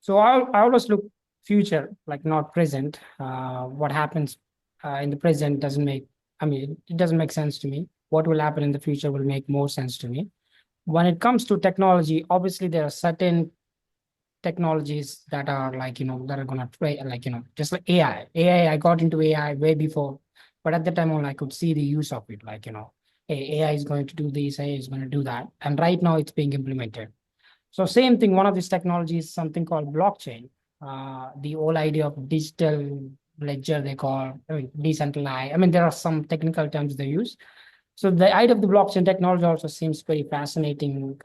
So I always look future, like not present. What happens in the present doesn't make, I mean, it doesn't make sense to me. What will happen in the future will make more sense to me. When it comes to technology, obviously there are certain technologies that are like, that are gonna try, like, just like AI. I got into AI way before, but at the time only I could see the use of it. Like, hey, AI is going to do this, AI is going to do that. And right now it's being implemented. So same thing, one of these technologies is something called blockchain. The whole idea of digital ledger they call, I mean, decentralized. I mean, there are some technical terms they use. So the idea of the blockchain technology also seems very fascinating,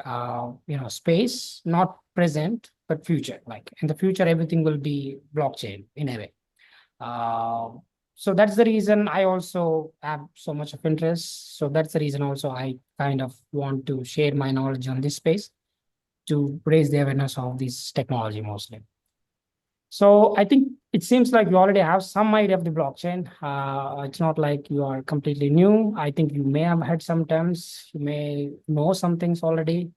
space, not present, but future. Like in the future, everything will be blockchain in a way. Uh, so that's the reason I also have so much of interest. So that's the reason also I kind of want to share my knowledge on this space to raise the awareness of this technology mostly. So I think it seems like you already have some idea of the blockchain. It's not like you are completely new. I think you may have heard some terms, you may know some things already.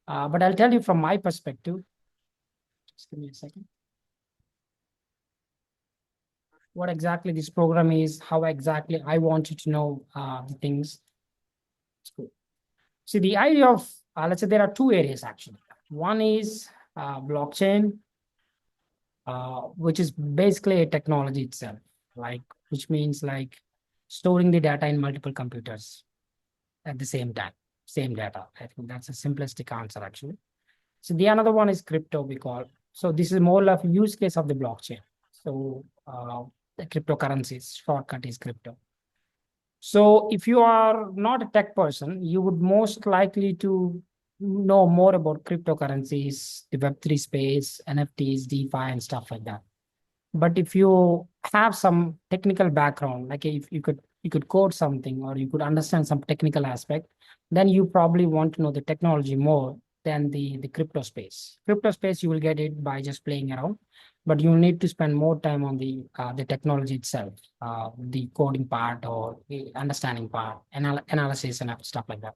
But I'll tell you from my perspective. Just give me a second. What exactly this program is, how exactly I want you to know the things. It's cool. See, the idea of, let's say there are two areas actually. One is blockchain, which is basically a technology itself, like which means like storing the data in multiple computers at the same time, same data. I think that's a simplistic answer actually. So the another one is crypto we call. So this is more of a use case of the blockchain. So the cryptocurrencies shortcut is crypto. So if you are not a tech person, you would most likely to know more about cryptocurrencies, the Web3 space, NFTs, DeFi, and stuff like that. But if you have some technical background, like if you could code something or you could understand some technical aspect, then you probably want to know the technology more than the crypto space. Crypto space, you will get it by just playing around, but you need to spend more time on the technology itself, the coding part or the understanding part, analysis and stuff like that.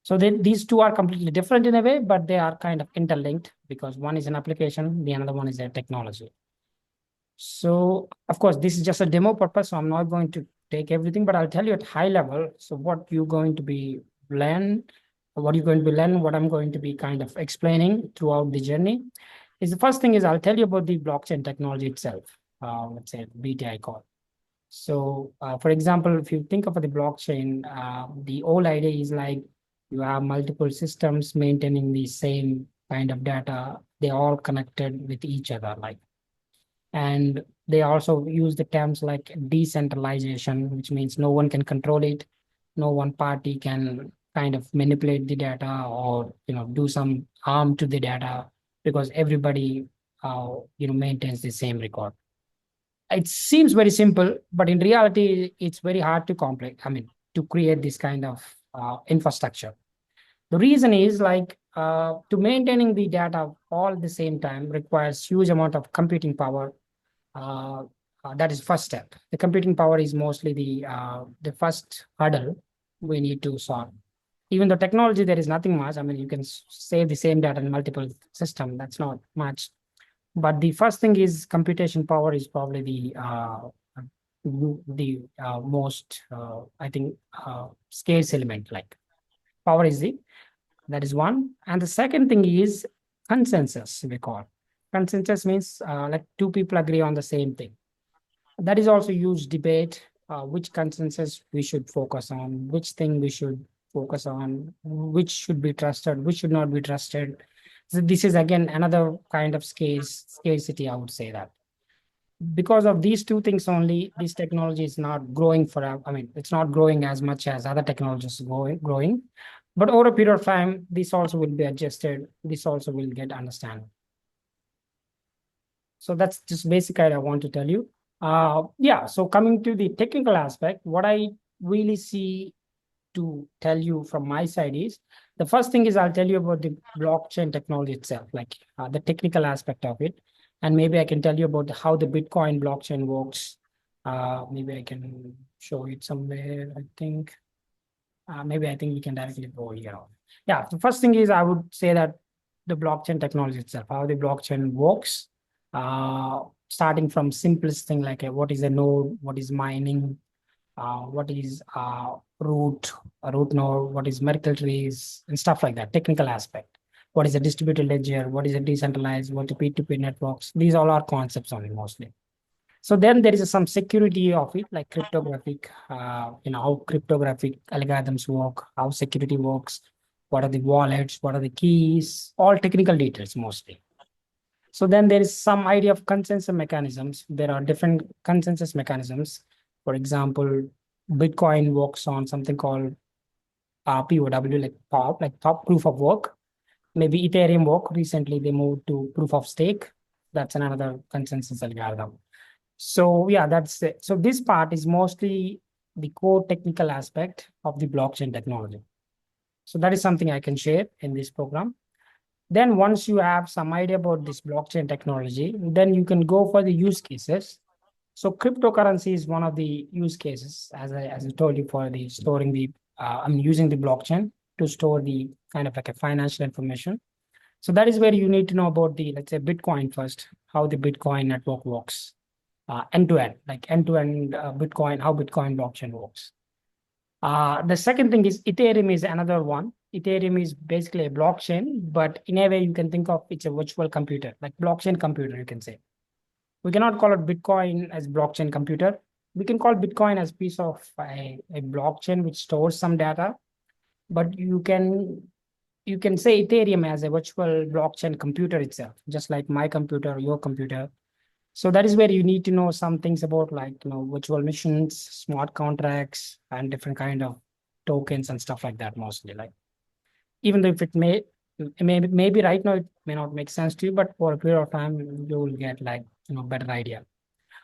So these two are completely different in a way, but they are kind of interlinked because one is an application, the another one is a technology. So, of course, this is just a demo purpose, so I'm not going to take everything, but I'll tell you at high level. So what you're going to be learn, what you're going to be learn, what I'm going to be kind of explaining throughout the journey is the first thing is I'll tell you about the blockchain technology itself. Let's say BTI call. So, for example, if you think of the blockchain, the whole idea is like you have multiple systems maintaining the same kind of data. They're all connected with each other, like, and they also use the terms like decentralization, which means no one can control it, no one party can kind of manipulate the data or do some harm to the data because everybody maintains the same record. It seems very simple, but in reality it's very hard to complex, I mean, to create this kind of infrastructure. The reason is like to maintaining the data all at the same time requires huge amount of computing power. uh, that is first step. The computing power is mostly the first hurdle we need to solve. Even the technology, there is nothing much. I mean, you can save the same data in multiple system. That's not much. But the first thing is computation power is probably the most I think scarce element. Like power is the that is one, and the second thing is consensus. We call consensus means like two people agree on the same thing. That is also huge debate, which consensus we should focus on, which thing we should focus on, which should be trusted, which should not be trusted. So this is again another kind of scarcity, I would say that. Because of these two things only, this technology is not growing for, I mean, it's not growing as much as other technologies growing. But over a period of time, this also will be adjusted. This also will get understanding. So that's just basic idea I want to tell you. Yeah, so coming to the technical aspect, what I really see to tell you from my side is the first thing is I'll tell you about the blockchain technology itself, like the technical aspect of it. And maybe I can tell you about how the Bitcoin blockchain works. Maybe I can show it somewhere, I think. Maybe I think we can directly go here. Yeah, the first thing is I would say that the blockchain technology itself, how the blockchain works, starting from simplest thing like what is a node, what is mining, what is a root node, what is Merkle trees, and stuff like that, technical aspect. What is a distributed ledger? What is a decentralized? What are P2P networks? These all are concepts only mostly. So then there is some security of it, like cryptographic, how cryptographic algorithms work, how security works, what are the wallets, what are the keys, all technical details mostly. So then there is some idea of consensus mechanisms. There are different consensus mechanisms. For example, Bitcoin works on something called POW, like top, like top proof of work. Maybe Ethereum work. Recently, they moved to proof of stake. That's another consensus algorithm. So yeah, that's it. So this part is mostly the core technical aspect of the blockchain technology. So that is something I can share in this program. Then once you have some idea about this blockchain technology, then you can go for the use cases. So cryptocurrency is one of the use cases, as I told you, for the storing the I'm using the blockchain to store the kind of like a financial information. So that is where you need to know about the, let's say, Bitcoin first, how the Bitcoin network works, end to end, like end to end Bitcoin, how Bitcoin blockchain works. The second thing is Ethereum is another one. Ethereum is basically a blockchain, but in a way you can think of it's a virtual computer, like blockchain computer, you can say. We cannot call it Bitcoin as blockchain computer. We can call Bitcoin as piece of a blockchain which stores some data, but you can say Ethereum as a virtual blockchain computer itself, just like my computer, your computer. So that is where you need to know some things about, like, virtual machines, smart contracts, and different kind of tokens and stuff like that mostly. Like, even though if it maybe right now it may not make sense to you, but for a period of time you will get, like, better idea.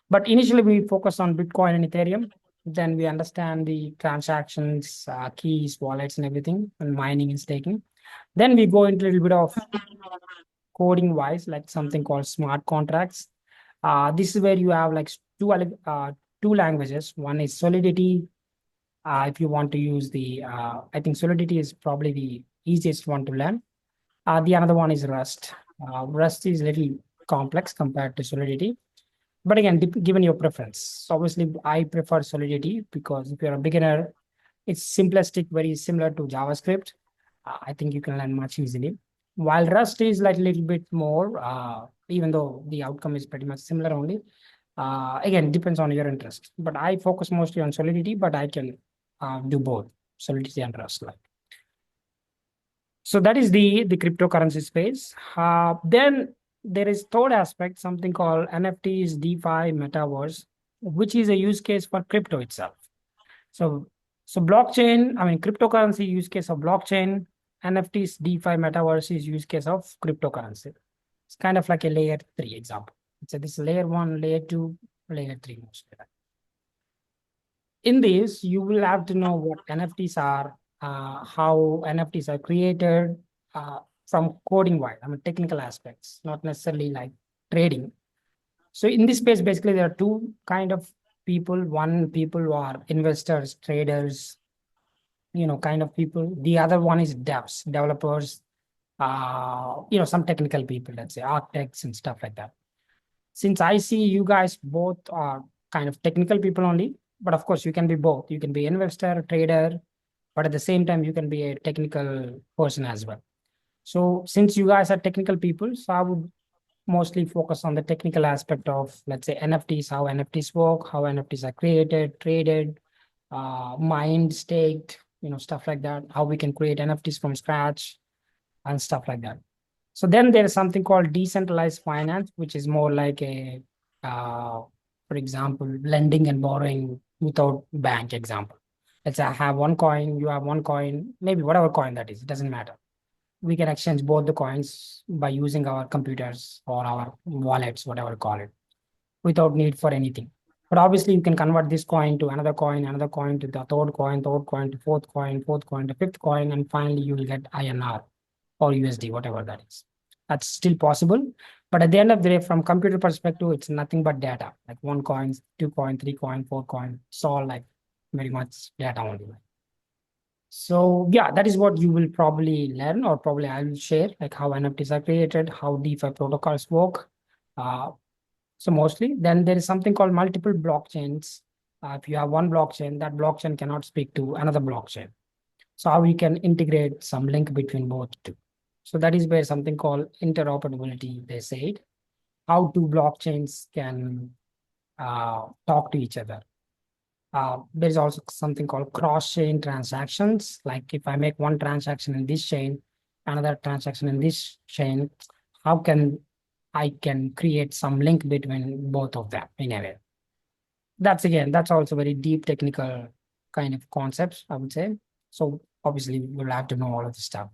But initially we focus on Bitcoin and Ethereum. Then we understand the transactions, keys, wallets, and everything, and mining and staking. Then we go into a little bit of coding wise, like something called smart contracts. This is where you have like two languages. One is Solidity. If you want to use I think Solidity is probably the easiest one to learn. The another one is Rust. Rust is a little complex compared to Solidity. But again, given your preference. So obviously, I prefer Solidity because if you're a beginner, it's simplistic, very similar to JavaScript. I think you can learn much easily. While Rust is like a little bit more, even though the outcome is pretty much similar only. Again, depends on your interest. But I focus mostly on Solidity, but I can do both Solidity and Rust. Like, so that is the cryptocurrency space. Then there is third aspect, something called NFTs, DeFi, Metaverse, which is a use case for crypto itself. So blockchain, I mean, cryptocurrency use case of blockchain, NFTs, DeFi, Metaverse is use case of cryptocurrency. It's kind of like a layer 3 example. So this layer 1, layer 2, layer 3 mostly. In this, you will have to know what NFTs are, how NFTs are created, from coding wise, I mean, technical aspects, not necessarily like trading. So in this space, basically, there are two kind of people. One, people who are investors, traders, kind of people. The other one is devs, developers, some technical people, let's say architects and stuff like that. Since I see you guys both are kind of technical people only, but of course you can be both. You can be investor, trader, but at the same time you can be a technical person as well. So since you guys are technical people, so I would mostly focus on the technical aspect of, let's say, NFTs, how NFTs work, how NFTs are created, traded, mined, staked, stuff like that, how we can create NFTs from scratch and stuff like that. So then there is something called decentralized finance, which is more like for example, lending and borrowing without bank example. Let's say I have one coin, you have one coin, maybe whatever coin that is, it doesn't matter. We can exchange both the coins by using our computers or our wallets, whatever you call it, without need for anything. But obviously, you can convert this coin to another coin to the third coin to fourth coin to fifth coin, and finally you will get INR or USD, whatever that is. That's still possible. But at the end of the day, from computer perspective, it's nothing but data, like one coin, two coin, three coin, four coin. It's all like very much data only. So yeah, that is what you will probably learn, or probably I will share, like how NFTs are created, how DeFi protocols work. Uh, so mostly, then there is something called multiple blockchains. If you have one blockchain, that blockchain cannot speak to another blockchain. So how we can integrate some link between both two. So that is where something called interoperability, they said, how two blockchains can talk to each other. There is also something called cross-chain transactions. Like if I make one transaction in this chain, another transaction in this chain, how can I can create some link between both of them in a way. That's also very deep technical kind of concepts, I would say. So obviously we'll have to know all of this stuff.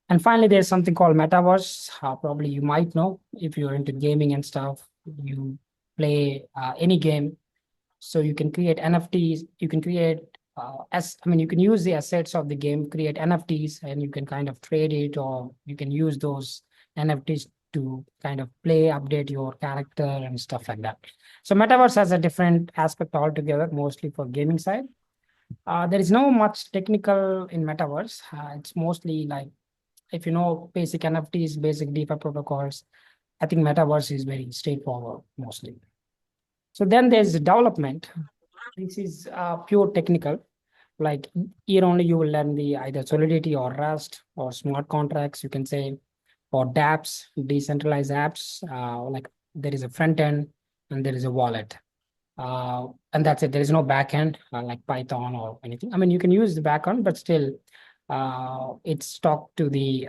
And finally, there's something called metaverse. Probably you might know if you're into gaming and stuff. You play any game, so you can create NFTs. You can create you can use the assets of the game, create NFTs, and you can kind of trade it, or you can use those NFTs to kind of play, update your character and stuff like that. So metaverse has a different aspect altogether, mostly for gaming side. There is no much technical in metaverse. It's mostly like, if you know basic NFTs, basic DeFi protocols, I think metaverse is very straightforward mostly. So then there's the development. This is pure technical. Like here only you will learn the either Solidity or Rust or smart contracts, you can say, or dApps, decentralized apps. Like there is a front end and there is a wallet. And that's it. There is no backend like Python or anything. I mean, you can use the backend, but still, it's talked to the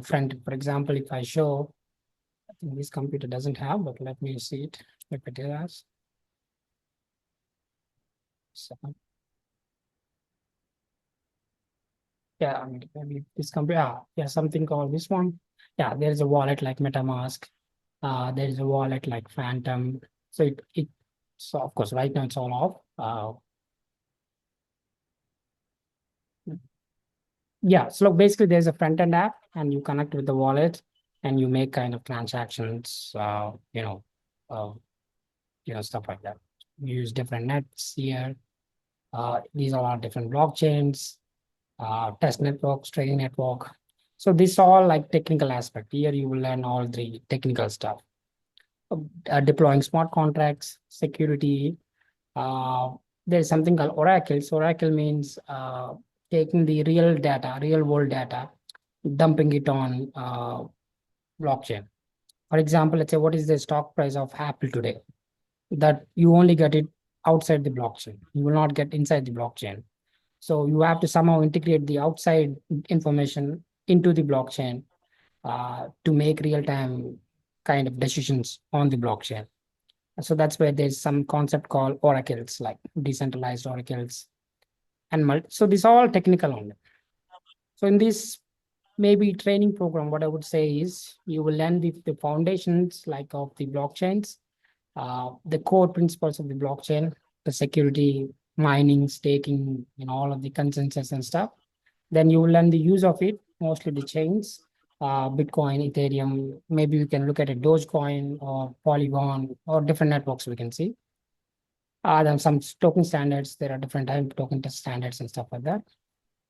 front. For example, if I show, I think this computer doesn't have, but let me see it if it has. So, yeah, I mean, maybe this computer, yeah, something called this one. Yeah, there is a wallet like MetaMask. There is a wallet like Phantom. So so of course, right now it's all off. Yeah, so basically there's a front end app and you connect with the wallet and you make kind of transactions, uh, stuff like that. You use different nets here. These are all different blockchains, test networks, trading network. So this all like technical aspect. Here you will learn all the technical stuff. Deploying smart contracts, security. Uh, there's something called oracles. Oracle means taking the real data, real world data, dumping it on blockchain. For example, let's say what is the stock price of Apple today? That you only get it outside the blockchain. You will not get inside the blockchain. So you have to somehow integrate the outside information into the blockchain to make real-time kind of decisions on the blockchain. So that's where there's some concept called oracles, like decentralized oracles and so this all technical only. So in this maybe training program, what I would say is you will learn the foundations like of the blockchains, the core principles of the blockchain, the security, mining, staking, all of the consensus and stuff. Then you will learn the use of it, mostly the chains, Bitcoin, Ethereum. Maybe you can look at a Dogecoin or Polygon or different networks we can see. Then some token standards. There are different type of token standards and stuff like that.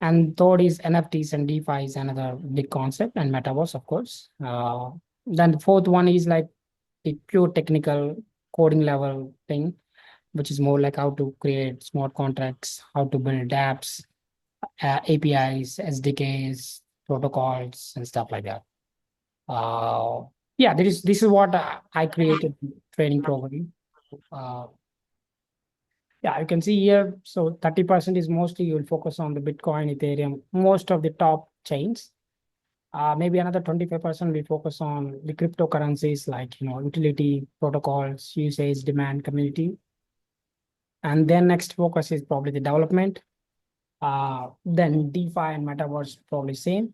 And third is NFTs and DeFi is another big concept, and metaverse, of course. Then the fourth one is like the pure technical coding level thing, which is more like how to create smart contracts, how to build apps, APIs, SDKs, protocols, and stuff like that. Yeah, this is what I created training program. Uh, yeah, you can see here. So 30% is mostly you will focus on the Bitcoin, Ethereum, most of the top chains. Maybe another 25% we focus on the cryptocurrencies like utility protocols, usage, demand, community. And then next focus is probably the development. Then DeFi and metaverse probably same.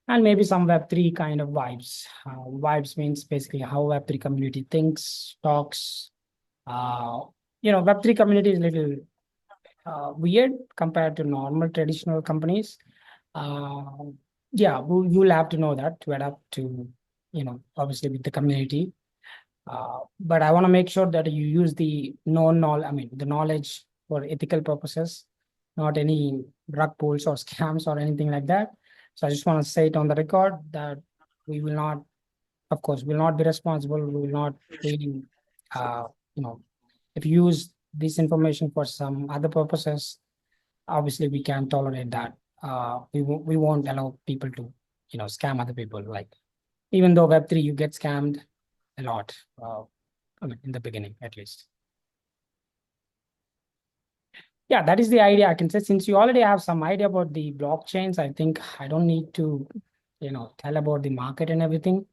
And maybe some Web3 kind of vibes. Vibes means basically how Web3 community thinks, talks. Uh, Web3 community is little weird compared to normal traditional companies. Uh, yeah, you'll have to know that to adapt to, obviously with the community. But I want to make sure that you use the known knowledge, I mean, the knowledge for ethical purposes. not any drug pulls or scams or anything like that. So I just want to say it on the record that we will not, of course, will not be responsible. We will not really, uh, you know, if you use this information for some other purposes, obviously we can't tolerate that. We won't allow people to, scam other people. Like even though Web3, you get scammed a lot. I mean, in the beginning, at least. Yeah, that is the idea. I can say since you already have some idea about the blockchains, I think I don't need to, tell about the market and everything.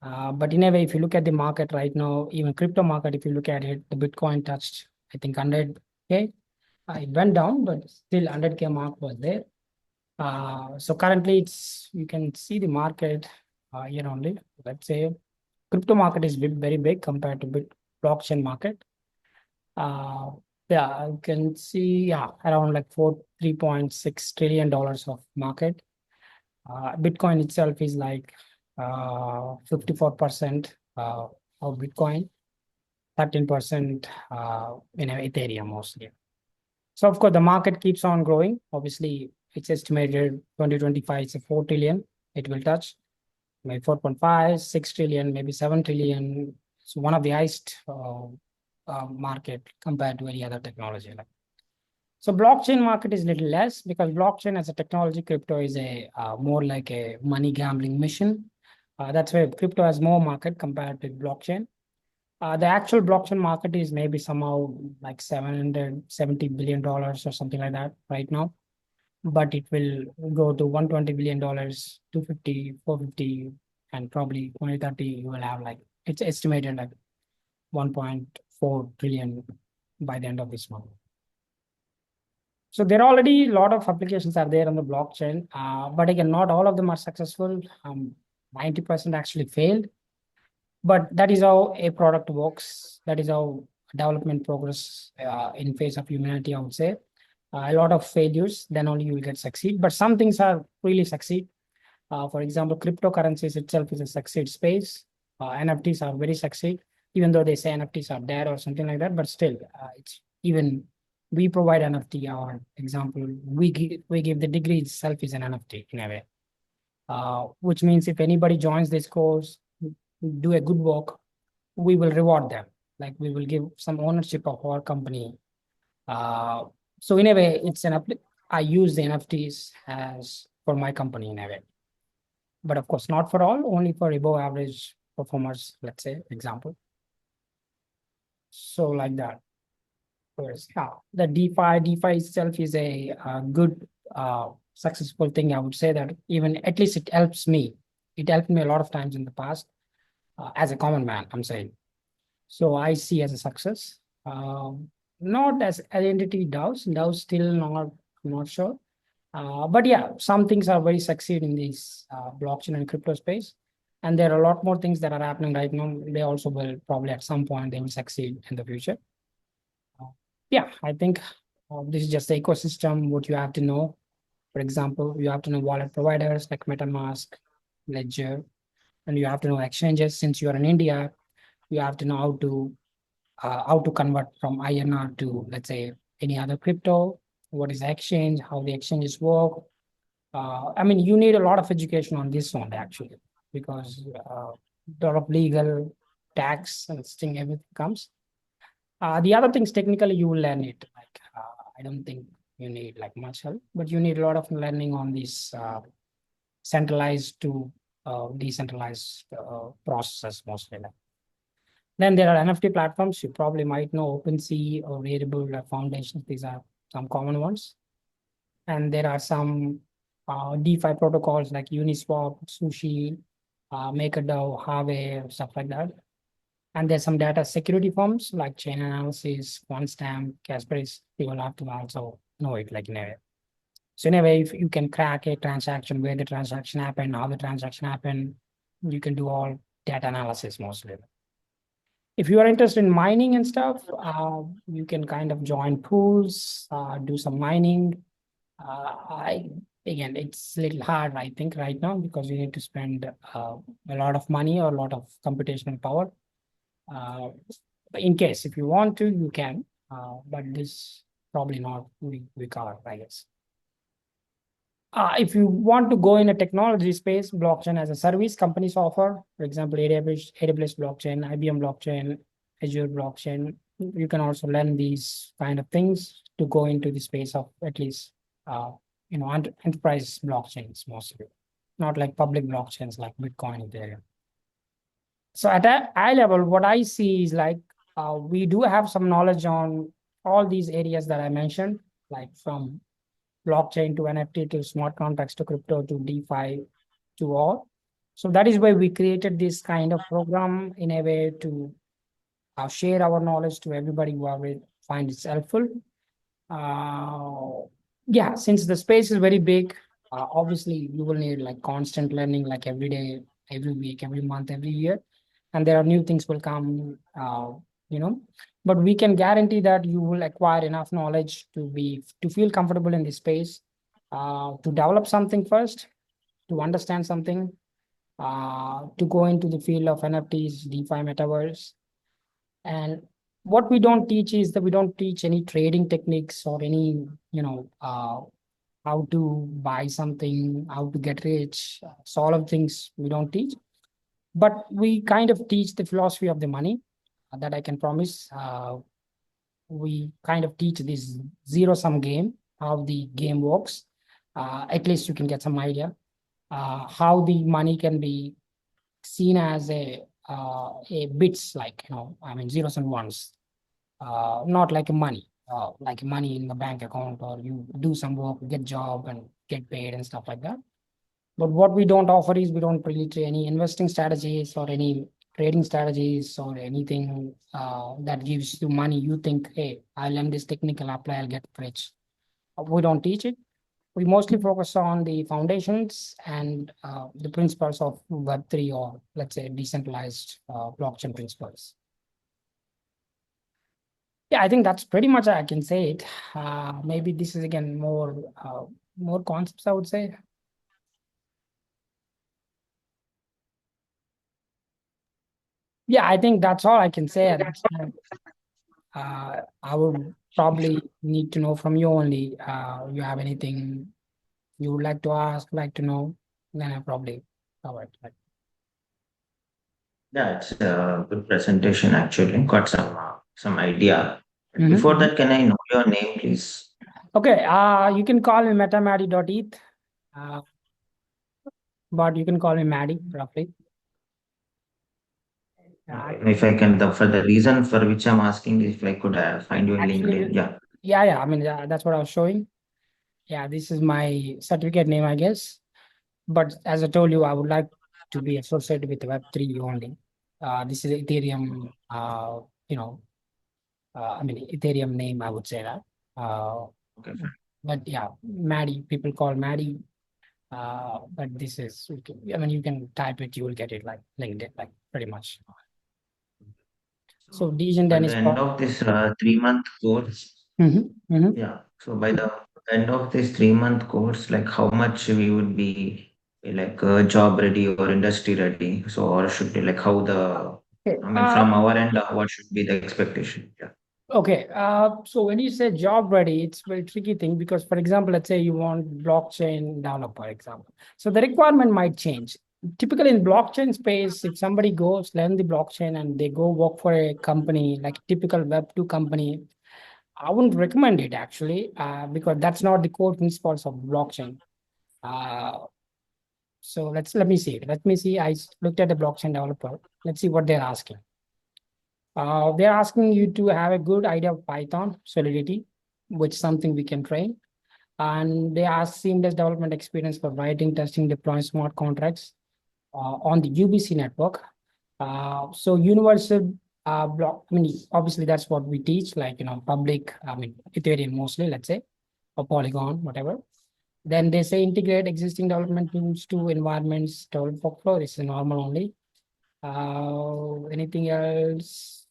But in a way, if you look at the market right now, even crypto market, if you look at it, the Bitcoin touched, I think 100K. It went down, but still 100K mark was there. So currently you can see the market here only. Let's say crypto market is very big compared to blockchain market. Uh, yeah, you can see, around like 3.6 trillion dollars of market. Bitcoin itself is like 54% of Bitcoin, 13% in Ethereum mostly. So of course the market keeps on growing. Obviously, it's estimated 2025 it's a 4 trillion. It will touch maybe 4.5, 6 trillion, maybe 7 trillion. It's one of the highest market compared to any other technology. So blockchain market is little less because blockchain as a technology, crypto is a more like a money gambling mission. That's why crypto has more market compared to blockchain. The actual blockchain market is maybe somehow like $770 billion or something like that right now. But it will go to $120 billion, 250, 450, and probably 2030, you will have like, it's estimated like 1.4 trillion by the end of this month. So there are already a lot of applications are there on the blockchain, but again, not all of them are successful. 90% actually failed. But that is how a product works. That is how development progress in face of humanity, I would say. A lot of failures, then only you will get succeed. But some things are really succeed. For example, cryptocurrencies itself is a succeed space. NFTs are very succeed, even though they say NFTs are dead or something like that. But still, it's even we provide NFT. Our example, we give the degree itself is an NFT in a way, which means if anybody joins this course, do a good work, we will reward them. Like we will give some ownership of our company. So in a way, I use the NFTs as for my company in a way. But of course, not for all, only for above average performers, let's say, example. So like that. Whereas, the DeFi itself is a good, successful thing. I would say that even at least it helps me. It helped me a lot of times in the past as a common man, I'm saying. So I see as a success. Not as identity DAOs. DAOs still not, I'm not sure. But yeah, some things are very succeed in this blockchain and crypto space. And there are a lot more things that are happening right now. They also will probably at some point they will succeed in the future. Yeah, I think this is just the ecosystem, what you have to know. For example, you have to know wallet providers like MetaMask, Ledger, and you have to know exchanges. Since you are in India, you have to know how to convert from INR to, let's say, any other crypto. What is the exchange? How the exchanges work? I mean, you need a lot of education on this one actually, because a lot of legal, tax, and thing everything comes. The other things technically you will learn it. Like I don't think you need like much help, but you need a lot of learning on this centralized to decentralized processes mostly. Then there are NFT platforms. You probably might know OpenSea or Variable Foundations. These are some common ones. And there are some DeFi protocols like Uniswap, Sushi, MakerDAO, Aave, stuff like that. And there's some data security firms like chain analysis, QuantStamp, Kaspersky. You will have to also know it like in a way. So in a way, if you can crack a transaction, where the transaction happened, how the transaction happened, you can do all data analysis mostly. If you are interested in mining and stuff, you can kind of join pools, do some mining. Again, it's a little hard, I think, right now because you need to spend a lot of money or a lot of computational power. In case if you want to, you can, but this probably not. We cover, I guess. If you want to go in a technology space, blockchain as a service companies offer, for example, AWS blockchain, IBM blockchain, Azure blockchain. You can also learn these kind of things to go into the space of at least, enterprise blockchains mostly, not like public blockchains like Bitcoin, Ethereum. So at a high level, what I see is like we do have some knowledge on all these areas that I mentioned, like from blockchain to NFT to smart contracts to crypto to DeFi to all. So that is why we created this kind of program in a way to share our knowledge to everybody who will find it helpful. Uh, yeah, since the space is very big, obviously you will need like constant learning, like every day, every week, every month, every year, and there are new things will come. You know, but we can guarantee that you will acquire enough knowledge to feel comfortable in this space, to develop something first, to understand something, to go into the field of NFTs, DeFi, metaverse, and what we don't teach is that we don't teach any trading techniques or any, how to buy something, how to get rich. So all of things we don't teach, but we kind of teach the philosophy of the money, that I can promise. We kind of teach this zero sum game, how the game works. At least you can get some idea how the money can be seen as a bits, like, I mean, zeros and ones, not like a money, like money in the bank account, or you do some work, get job and get paid and stuff like that. But what we don't offer is we don't really do any investing strategies or any trading strategies or anything that gives you money. You think, hey, I'll learn this technical apply, I'll get rich. We don't teach it. We mostly focus on the foundations and the principles of Web3, or let's say decentralized blockchain principles. Yeah, I think that's pretty much I can say it. Maybe this is again more concepts, I would say. Yeah, I think that's all I can say at this time. I would probably need to know from you only. You have anything you would like to ask, like to know? Then I probably cover it. Yeah, it's a good presentation actually. Got some idea. Before Mhm. that, can I know your name, please? Okay, you can call me metamadi.eth, uh, but you can call me Maddie, roughly. Uh, Okay. If I can, for the reason for which I'm asking, if I could find you in LinkedIn. actually, Yeah. yeah, I mean, that's what I was showing. Yeah, this is my certificate name, I guess. But as I told you, I would like to be associated with Web3 only. This is Ethereum, I mean, Ethereum name, I would say that. Uh, Okay, fine. but yeah, Maddie, people call Maddie. But this is, I mean, you can type it, you will get it like LinkedIn, like pretty much. So So Dijon by then the is end of this 3-month course, Mhm. yeah. So by the end of this 3-month course, like how much we would be like job ready or industry ready? So or should be like how the, Okay. I mean, from our end, what should be the expectation? Yeah. Okay. So when you say job ready, it's very tricky thing because, for example, let's say you want blockchain developer, example. So the requirement might change. Typically in blockchain space, if somebody goes learn the blockchain and they go work for a company like typical Web2 company, I wouldn't recommend it actually, because that's not the core principles of blockchain. Uh, so let me see. Let me see. Looked at the blockchain developer. Let's see what they're asking. They're asking you to have a good idea of Python Solidity, which is something we can train. And they ask seamless development experience for writing, testing, deploying smart contracts on the UBC network. So universal block, I mean, obviously that's what we teach, like, public, I mean, Ethereum mostly, let's say, or Polygon, whatever. Then they say integrate existing development tools to environments, develop workflow. This is normal only. Anything else?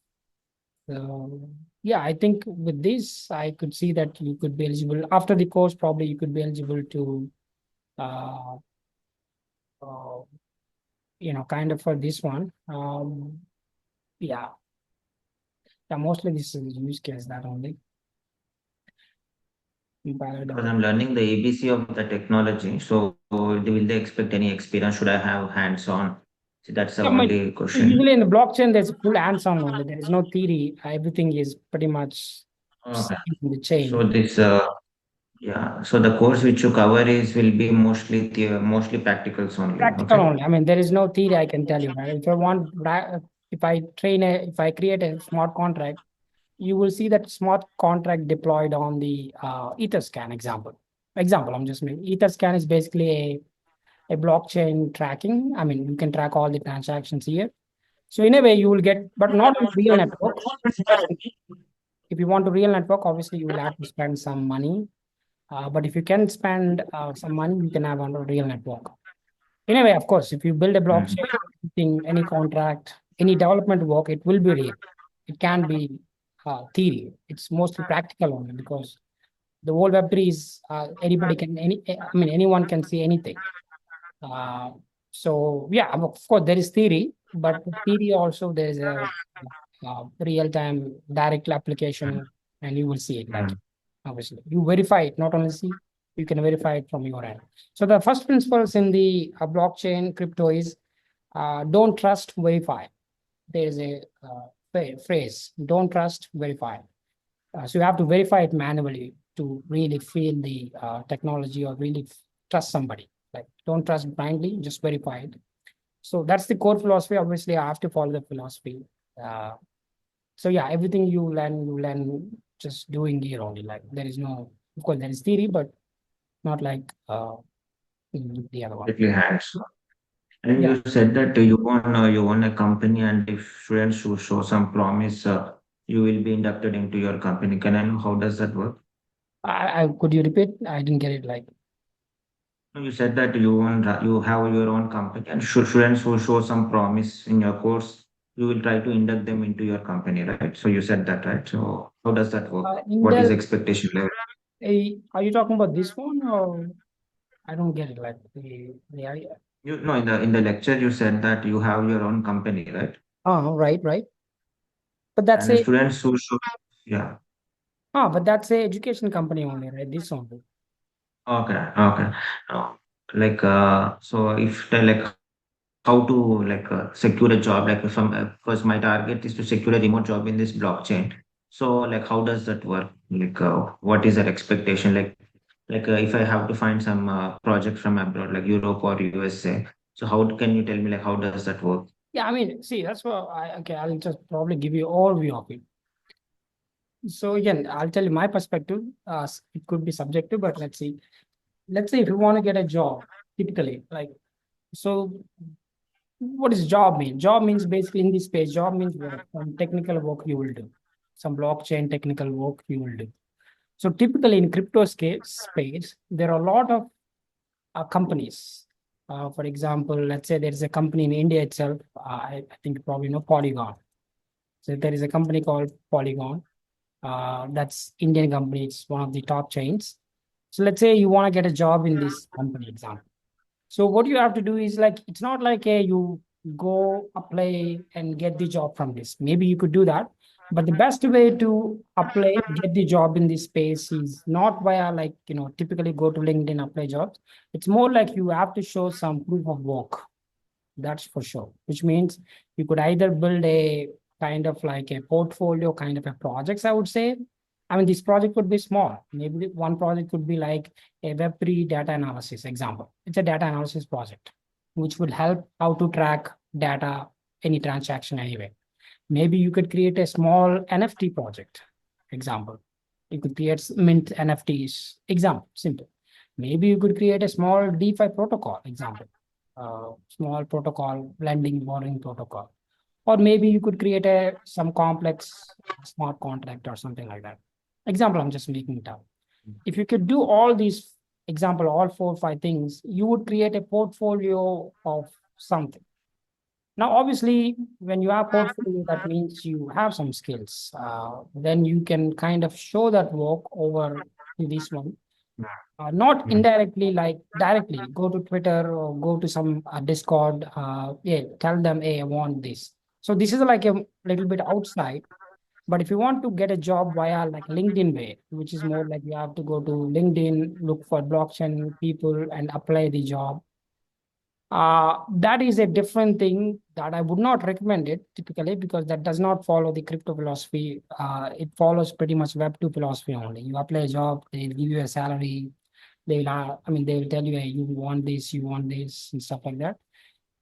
So yeah, I think with this, I could see that you could be eligible after the course. Probably you could be eligible to, uh, uh, kind of for this one. Yeah, yeah. Mostly this is use case that only. Parallel Because development. I'm learning the ABC of the technology. So will they expect any experience? Should I have hands-on? See, that's the I mean, only question. usually in the blockchain, there's a full hands-on only. There is no theory. Everything is pretty much Okay. sitting in the So chain. this, yeah. So the course which you cover is will be mostly practicals only. Practical Okay. only. I mean, there is no theory I can tell you, right? If I create a smart contract, you will see that smart contract deployed on the Etherscan example. I'm just making Etherscan is basically a blockchain tracking. I mean, you can track all the transactions here. So in a way, you will get, but not on real network. Because if you want to real network, obviously you will have to spend some money. But if you can spend some money, you can have on a real network. In a way, of course, if you build a Mhm. blockchain, anything, any contract, any development work, it will be real. It can be theory. It's mostly practical only because the whole Web3 is anybody can I mean anyone can see anything. Uh, so yeah, of course there is theory, but theory also there is a real time direct application, and you will see it like Mhm. obviously you verify it, not only see, you can verify it from your end. So the first principles in the blockchain crypto is don't trust, verify. There is a phrase, don't trust, verify. So you have to verify it manually to really feel the technology or really trust somebody. Like don't trust blindly, just verify it. So that's the core philosophy. Obviously, I have to follow the philosophy. Uh, so yeah, everything you learn just doing here only. Like there is no, of course, there is theory, but not like the other one. Completely hands-on. And Yeah, you said that you own a company, and if students show some promise, you will be inducted into your company. Can I know how does that work? I could you repeat? I didn't get it. Like No, you said that you have your own company, and students who show some promise in your course, you will try to induct them into your company, right? So you said that, right? So how does that work? in What is the the expectation level? are you talking about this one or I don't get it. Like the idea. You know, in the lecture, you said that you have your own company, right? Oh, right, right. But that's And the a students who show, yeah. but that's a education company only, right? This only. Okay, okay. Uh, so if like how to secure a job, like if first my target is to secure a remote job in this blockchain. So like how does that work? What is that expectation? If I have to find some project from abroad, like Europe or USA. So how can you tell me like how does that work? Yeah, I mean, see, that's what okay, I'll just probably give you overview of it. So again, I'll tell you my perspective. It could be subjective, but let's see. Let's say if you want to get a job, typically, like so what does job mean? Job means basically in this space, job means work, some technical work you will do, some blockchain technical work you will do. So typically in crypto space, there are a lot of companies. For example, let's say there is a company in India itself. I think you probably know Polygon. So there is a company called Polygon. That's Indian company. It's one of the top chains. So let's say you want to get a job in this company example. So what you have to do is like it's not like a you go apply and get the job from this. Maybe you could do that, but the best way to apply get the job in this space is not via like typically go to LinkedIn apply jobs. It's more like you have to show some proof of work. That's for sure. Which means you could either build a kind of like a portfolio kind of a projects, I would say. I mean, this project could be small. Maybe one project could be like a Web3 data analysis example. It's a data analysis project, which would help how to track data, any transaction anyway. Maybe you could create a small NFT project, example. You could create mint NFTs, example, simple. Maybe you could create a small DeFi protocol, example, small protocol, lending, borrowing protocol. Or maybe you could create a some complex smart contract or something like that. Example, I'm just making it up. If you could do all these, example, all 4 or 5 things, you would create a portfolio of something. Now, obviously, when you have portfolio, that means you have some skills. Then you can kind of show that work over to this one. Not Mm. indirectly, like directly. Go to Twitter or go to some Discord. Yeah, tell them, hey, I want this. So this is like a little bit outside. But if you want to get a job via like LinkedIn way, which is more like you have to go to LinkedIn, look for blockchain people and apply the job. That is a different thing that I would not recommend it typically because that does not follow the crypto philosophy. It follows pretty much Web2 philosophy only. You apply a job, they give you a salary, they will, they will tell you, hey, you want this, and stuff like that.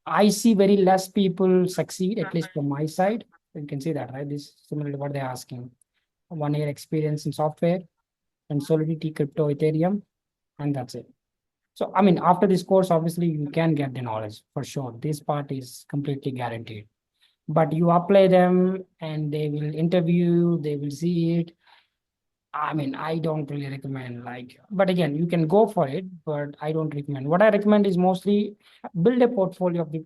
I see very less people succeed, at least from my side. You can see that, right? This is similar to what they're asking. 1 year experience in software and Solidity, crypto, Ethereum, and that's it. So, after this course, obviously, you can get the knowledge for sure. This part is completely guaranteed. But you apply them and they will interview, they will see it. I don't really recommend but again, you can go for it, but I don't recommend. What I recommend is mostly build a portfolio of the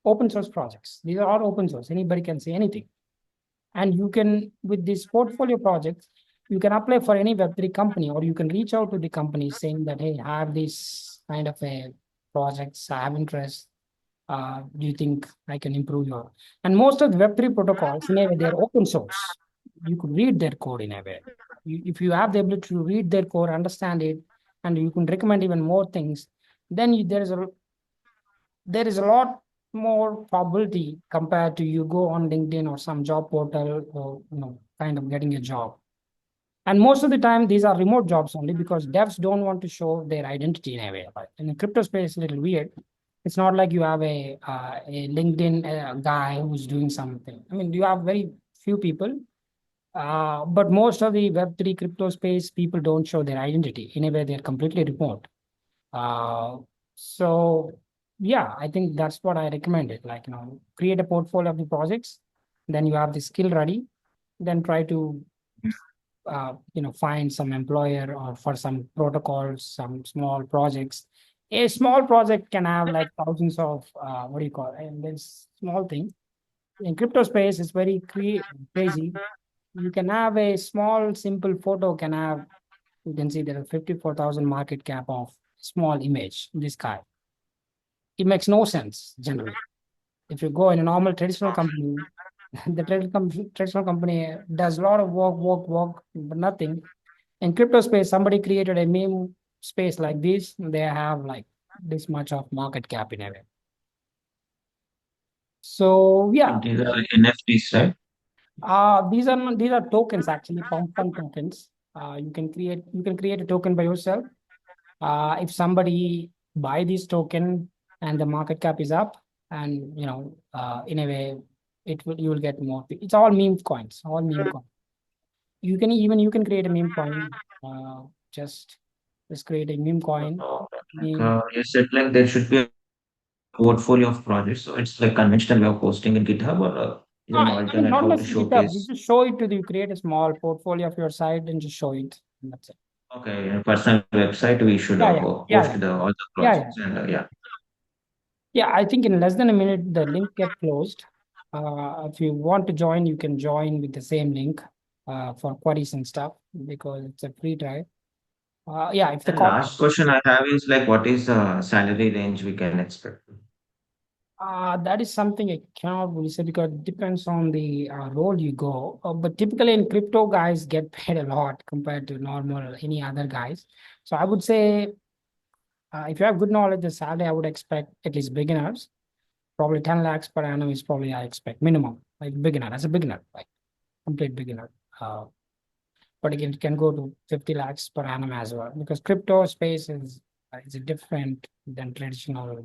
open source projects. These are all open source. Anybody can say anything. And you can, with this portfolio projects, you can apply for any Web3 company, or you can reach out to the company saying that, hey, I have this kind of a projects, I have interest. Do you think I can improve your? And most of the Web3 protocols, in a way, they're open source. You could read their code in a way. If you have the ability to read their code, understand it, and you can recommend even more things, then there is a lot more probability compared to you go on LinkedIn or some job portal or kind of getting a job. And most of the time, these are remote jobs only because devs don't want to show their identity in a way. But in the crypto space, a little weird. It's not like you have a LinkedIn guy who's doing something. You have very few people, but most of the Web3 crypto space people don't show their identity. In a way, they're completely remote. Uh, so yeah, I think that's what I recommended. Create a portfolio of the projects, then you have the skill ready, then try to find some employer or for some protocols, some small projects. A small project can have like thousands of what do you call it? And this small thing in crypto space is very crazy. You can have a small, simple photo can have, you can see there are 54,000 market cap of small image in the sky. It makes no sense generally. If you go in a normal traditional company, the traditional company does a lot of work, but nothing. In crypto space, somebody created a meme space like this. They have like this much of market cap in a way. So yeah, These are NFTs, right? these are tokens actually, pump fund tokens. You can create a token by yourself. If somebody buy this token and the market cap is up, and in a way, you will get more. It's all meme coins, all meme coins. You can create a meme coin. Uh, just just create a meme coin. Meme. You said like there should be a portfolio of projects. So it's like conventional way of posting in GitHub, or is there an alternate Not how to necessarily GitHub. You showcase? just show it to you create a small portfolio of your site and just show it. And that's it. Okay, in a personal website, we should Yeah, yeah, yeah, post yeah, all the yeah, yeah. projects and yeah. Yeah, I think in less than a minute the link get closed. If you want to join, you can join with the same link for queries and stuff because it's a free trial. Yeah, if the And call last question I have is like, what is the salary range we can expect? that is something I cannot really say because it depends on the role you go. But typically in crypto, guys get paid a lot compared to normal any other guys. So I would say if you have good knowledge, the salary I would expect at least beginners, probably 10 lakhs per annum is probably I expect minimum, like beginner, as a beginner, like complete beginner. Uh, but again, it can go to 50 lakhs per annum as well because crypto space is different than traditional